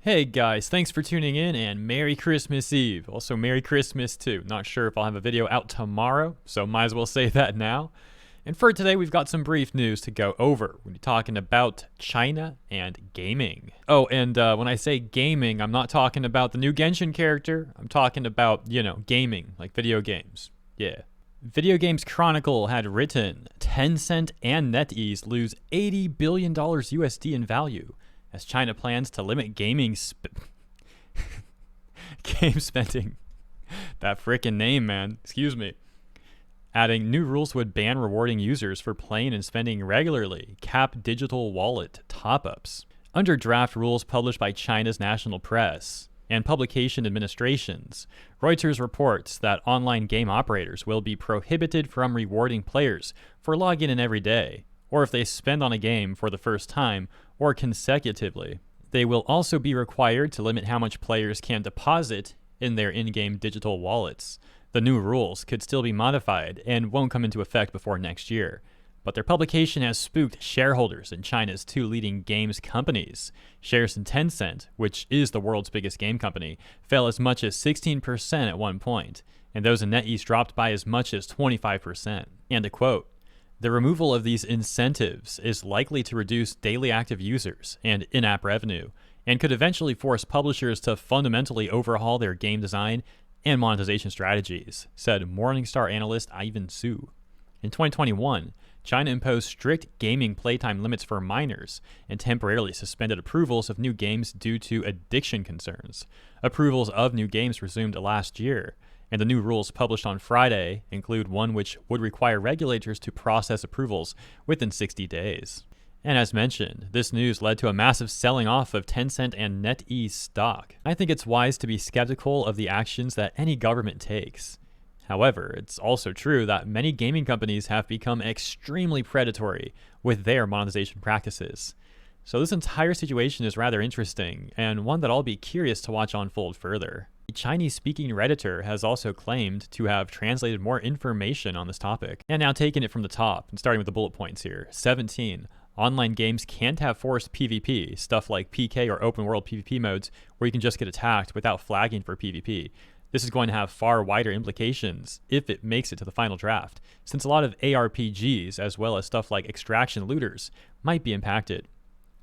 Hey guys, thanks for tuning in and Merry Christmas Eve. Also, Merry Christmas too. Not sure if I'll have a video out tomorrow, so might as well say that now. And for today, we've got some brief news to go over. We're talking about China and gaming. Oh, and when I say gaming, I'm not talking about the new Genshin character. I'm talking about, gaming, like video games. Yeah. Video Games Chronicle had written, Tencent and NetEase lose $80 billion USD in value as China plans to limit game spending. That frickin' name, man. Excuse me. Adding new rules would ban rewarding users for playing and spending regularly, cap digital wallet top-ups. Under draft rules published by China's national press and publication administrations, Reuters reports that online game operators will be prohibited from rewarding players for logging in every day, or if they spend on a game for the first time or consecutively. They will also be required to limit how much players can deposit in their in-game digital wallets. The new rules could still be modified and won't come into effect before next year, but their publication has spooked shareholders in China's two leading games companies. Shares in Tencent, which is the world's biggest game company, fell as much as 16% at one point, and those in NetEase dropped by as much as 25%. And a quote, "The removal of these incentives is likely to reduce daily active users and in-app revenue, and could eventually force publishers to fundamentally overhaul their game design and monetization strategies," said Morningstar analyst Ivan Su. In 2021, China imposed strict gaming playtime limits for minors and temporarily suspended approvals of new games due to addiction concerns. Approvals of new games resumed last year, and the new rules published on Friday include one which would require regulators to process approvals within 60 days. And as mentioned, this news led to a massive selling off of Tencent and NetEase stock. I think it's wise to be skeptical of the actions that any government takes. However, it's also true that many gaming companies have become extremely predatory with their monetization practices. So this entire situation is rather interesting, and one that I'll be curious to watch unfold further. A Chinese-speaking Redditor has also claimed to have translated more information on this topic. And now taking it from the top, and starting with the bullet points here. 17. Online games can't have forced PvP, stuff like PK or open world PvP modes, where you can just get attacked without flagging for PvP. This is going to have far wider implications if it makes it to the final draft, since a lot of ARPGs, as well as stuff like extraction looters, might be impacted.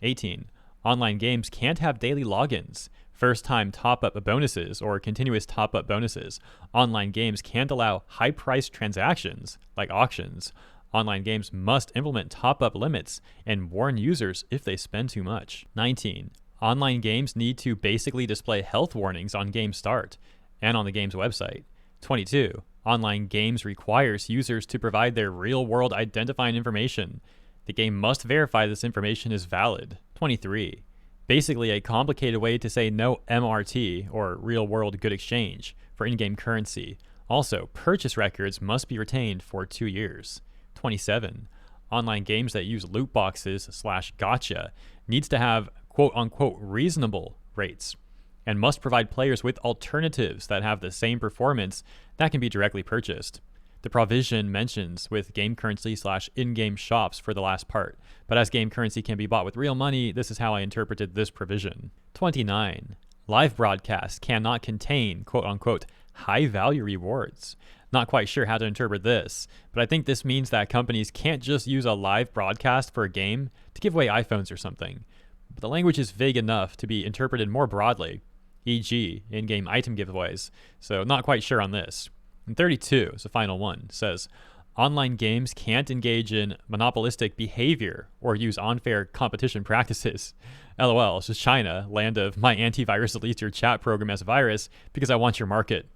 18. Online games can't have daily logins, first-time top-up bonuses, or continuous top-up bonuses. Online games can't allow high-priced transactions, like auctions. Online games must implement top-up limits and warn users if they spend too much. 19. Online games need to basically display health warnings on game start and on the game's website. 22. Online games requires users to provide their real-world identifying information. The game must verify this information is valid. 23. Basically a complicated way to say no MRT, or real-world good exchange, for in-game currency. Also, purchase records must be retained for 2 years. 27. Online games that use loot boxes / gacha needs to have quote-unquote reasonable rates, and must provide players with alternatives that have the same performance that can be directly purchased. The provision mentions with game currency / in-game shops for the last part, but as game currency can be bought with real money, this is how I interpreted this provision. 29. Live broadcasts cannot contain quote-unquote high-value rewards. Not quite sure how to interpret this, but I think this means that companies can't just use a live broadcast for a game to give away iPhones or something. But the language is vague enough to be interpreted more broadly, e.g. in-game item giveaways, so not quite sure on this. And 32 is the final one, says, online games can't engage in monopolistic behavior or use unfair competition practices. LOL, it's just China, land of my antivirus deletes your chat program as a virus because I want your market.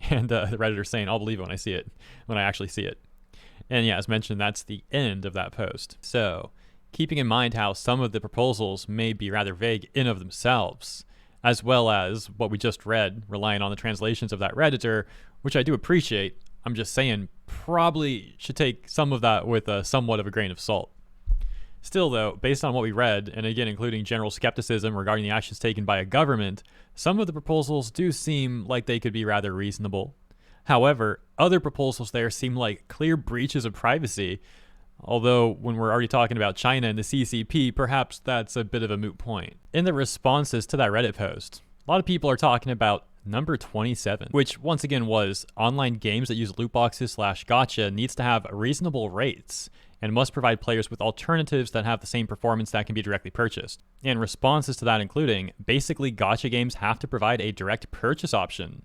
And the Redditor saying, I'll believe it when I see it, when I actually see it. And yeah, as mentioned, that's the end of that post. So, keeping in mind how some of the proposals may be rather vague in of themselves, as well as what we just read, relying on the translations of that Redditor, which I do appreciate, I'm just saying probably should take some of that with somewhat of a grain of salt. Still though, based on what we read, and again including general skepticism regarding the actions taken by a government, some of the proposals do seem like they could be rather reasonable. However, other proposals there seem like clear breaches of privacy, Although, when we're already talking about China and the CCP, perhaps that's a bit of a moot point. In the responses to that Reddit post, a lot of people are talking about number 27, which once again was online games that use loot boxes / gacha needs to have reasonable rates and must provide players with alternatives that have the same performance that can be directly purchased. And responses to that including, basically gacha games have to provide a direct purchase option.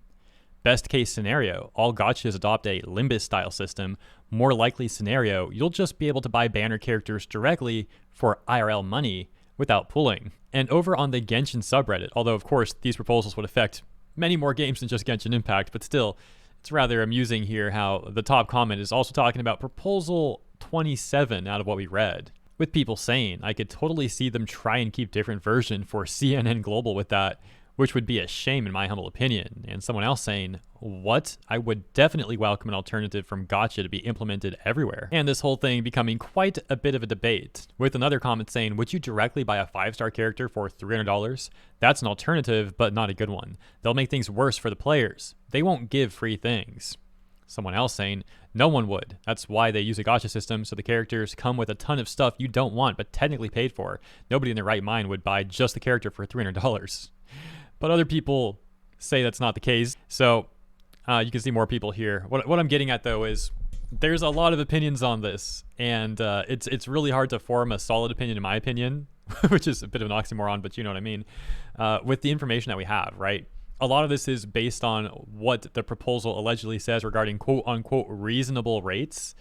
Best case scenario, all gachas adopt a Limbus style system. More likely scenario, you'll just be able to buy banner characters directly for IRL money without pulling. And over on the Genshin subreddit, although of course these proposals would affect many more games than just Genshin Impact, but still, it's rather amusing here how the top comment is also talking about proposal 27 out of what we read. With people saying, I could totally see them try and keep different version for CNN Global with that, which would be a shame in my humble opinion. And someone else saying, what? I would definitely welcome an alternative from gacha to be implemented everywhere. And this whole thing becoming quite a bit of a debate, with another comment saying, would you directly buy a 5-star character for $300? That's an alternative, but not a good one. They'll make things worse for the players. They won't give free things. Someone else saying, no one would. That's why they use a gacha system, so the characters come with a ton of stuff you don't want, but technically paid for. Nobody in their right mind would buy just the character for $300. But other people say that's not the case. So you can see more people here. What I'm getting at, though, is there's a lot of opinions on this. And it's really hard to form a solid opinion, in my opinion, which is a bit of an oxymoron, but you know what I mean, with the information that we have, right? A lot of this is based on what the proposal allegedly says regarding quote-unquote reasonable rates.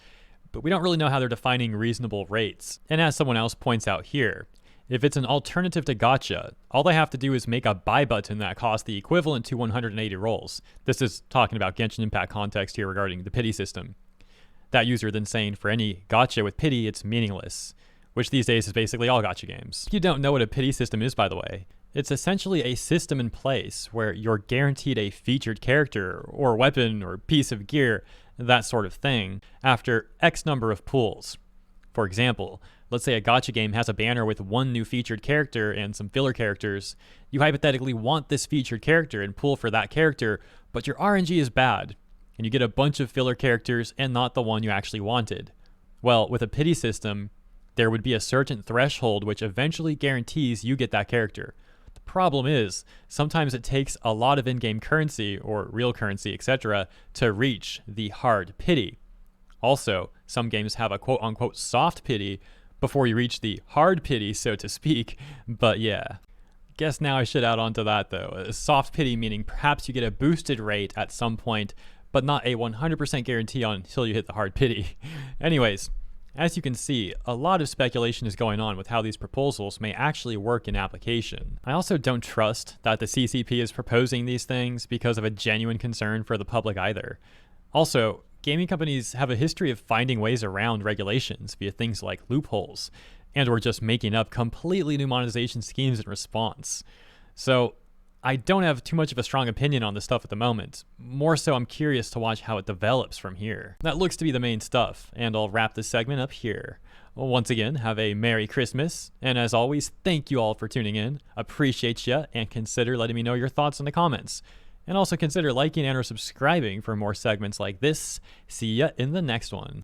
But we don't really know how they're defining reasonable rates. And as someone else points out here, if it's an alternative to gacha, all they have to do is make a buy button that costs the equivalent to 180 rolls. This is talking about Genshin Impact context here regarding the pity system. That user then saying for any gacha with pity, it's meaningless, which these days is basically all gacha games. If you don't know what a pity system is, by the way, it's essentially a system in place where you're guaranteed a featured character or weapon or piece of gear, that sort of thing, after X number of pulls. For example, let's say a gacha game has a banner with one new featured character and some filler characters. You hypothetically want this featured character and pull for that character, but your RNG is bad, and you get a bunch of filler characters and not the one you actually wanted. Well, with a pity system, there would be a certain threshold which eventually guarantees you get that character. The problem is, sometimes it takes a lot of in-game currency, or real currency, etc., to reach the hard pity. Also, some games have a quote-unquote soft pity before you reach the hard pity, so to speak. But yeah, guess now I should add on to that though. A soft pity meaning perhaps you get a boosted rate at some point, but not a 100% guarantee until you hit the hard pity. Anyways, as you can see, a lot of speculation is going on with how these proposals may actually work in application. I also don't trust that the CCP is proposing these things because of a genuine concern for the public either. Also, gaming companies have a history of finding ways around regulations via things like loopholes, and or just making up completely new monetization schemes in response. So I don't have too much of a strong opinion on this stuff at the moment. More so, I'm curious to watch how it develops from here. That looks to be the main stuff, and I'll wrap this segment up here. Once again, have a Merry Christmas, and as always, thank you all for tuning in. Appreciate ya, and consider letting me know your thoughts in the comments. And also consider liking and or subscribing for more segments like this. See ya in the next one.